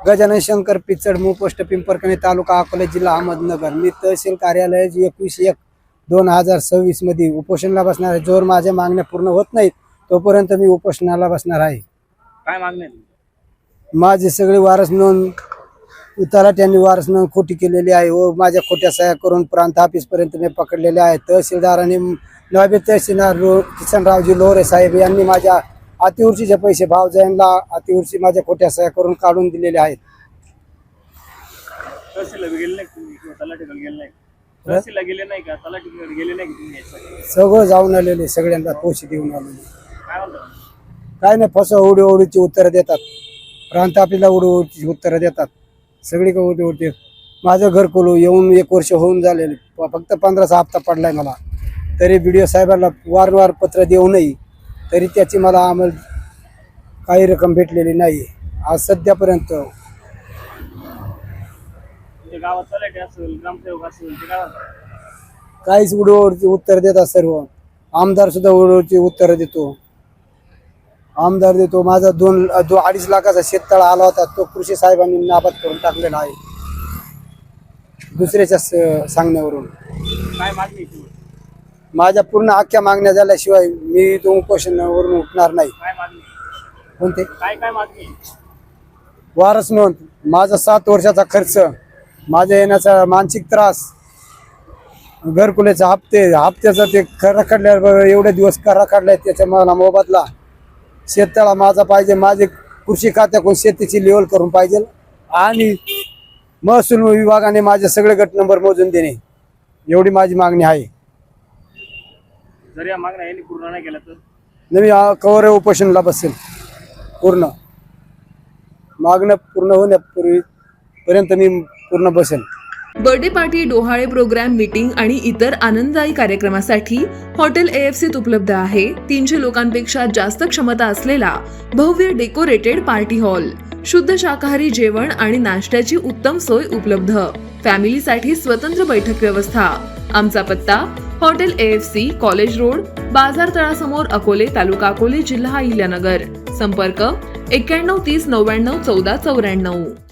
Gajanan Shankar Pichad post पिंपरकणे तालुका अकोला जिल्हा अहमदनगर। मी तहसील कार्यालय 21/1/2026 मध्ये उपोषणाला बसणार आहे। जोर माझ्या मागण्या पूर्ण होत नाहीत तोपर्यंत मी उपोषणाला बसणार आहे। काय मागणी आहे? माझे सगळे वारस नोंद तलाठ्यांनी वारस नोंद खोटी केलेली आहे व माझ्या खोट्या सह्या करून प्रांत ऑफिस पर्यंत मी पकडलेले आहे। तहसीलदारांनी नवाबी तहसीलदार किसनरावजी लोहरे साहेब यांनी माझ्या अतिवृष्टीचे पैसे भावजांना अतिवृष्टी माझ्या खोट्या सह्या करून काढून दिलेले आहेत। तहसीलला गेले नाही तुम्ही किंवा तलाठीकडे गेले नाही? तहसीलला गेले नाही का, तलाठीकडे गेले नाही का तुम्ही यासाठी? सगळं जाऊन आलेले, सगळ्यांना पैसे देऊन आलेले। काय म्हणता? काय नाही, उडीची उत्तरं देतात, प्रांत आपल्याला उडीची उत्तरं देतात, सगळी उडी। माझं घरकुल येऊन 1 वर्ष होऊन झालेले, फक्त 15चा हप्ता पडलाय मला। तरी BDO साहेबांना वारंवार पत्र देऊनही तरी त्याची मला अंमल काही रक्कम भेटलेली नाही आज सध्यापर्यंत। गावात तलाठी असेल, ग्रामसेवक असेल, ते गावात काहीच उडीची उत्तर देतात सर्व। आमदार सुद्धा उडीची उत्तर देतो, आमदार देतो। माझा 2-2.5 लाखाचा शेततळा आला होता, तो कृषी साहेबांनी नाबाद करून टाकलेला आहे दुसऱ्याच्या सांगण्यावरून। काय मागणी आहे? माझ्या पूर्ण अख्ख्या मागण्या झाल्याशिवाय मी तो उपोषणावरून उठणार नाही। काय मागणी? कोणते? काय काय मागणी? वारस नोंद, माझा 7 वर्षाचा खर्च, माझ्या येण्याचा मानसिक त्रास, घरकुलेचा हप्त्याचा ते रखडल्यावर एवढे दिवस रखडले, त्याचा मला मोबदला। शेततळा माझा पाहिजे, माझे कृषी खात्याकडून शेतीची लेवल करून पाहिजे आणि महसूल विभागाने माझे सगळे गट नंबर मोजून देणे, एवढी माझी मागणी आहे। जर या मागण्या यांनी पूर्ण नाही केल्या तर मी कवर उपोषणाला बसेल। पूर्ण मागण्या पूर्ण होण्यापूर्वी पर्यंत मी पूर्ण बसेल। बर्थडे पार्टी, डोहाळे प्रोग्राम, मीटिंग आणि इतर आनंददायी कार्यक्रमासाठी हॉटेल AFCत उपलब्ध आहे 300 लोकांपेक्षा जास्त क्षमता असलेला भव्य डेकोरेटेड पार्टी हॉल। शुद्ध शाकाहारी जेवण आणि नाश्त्याची उत्तम सोय उपलब्ध। फॅमिलीसाठी स्वतंत्र बैठक व्यवस्था। आमचा पत्ता हॉटेल AFC, कॉलेज रोड, बाजार तळासमोर, अकोले, तालुका अकोले, जिल्हा अहिल्यानगर। संपर्क 91 30 99 14 94।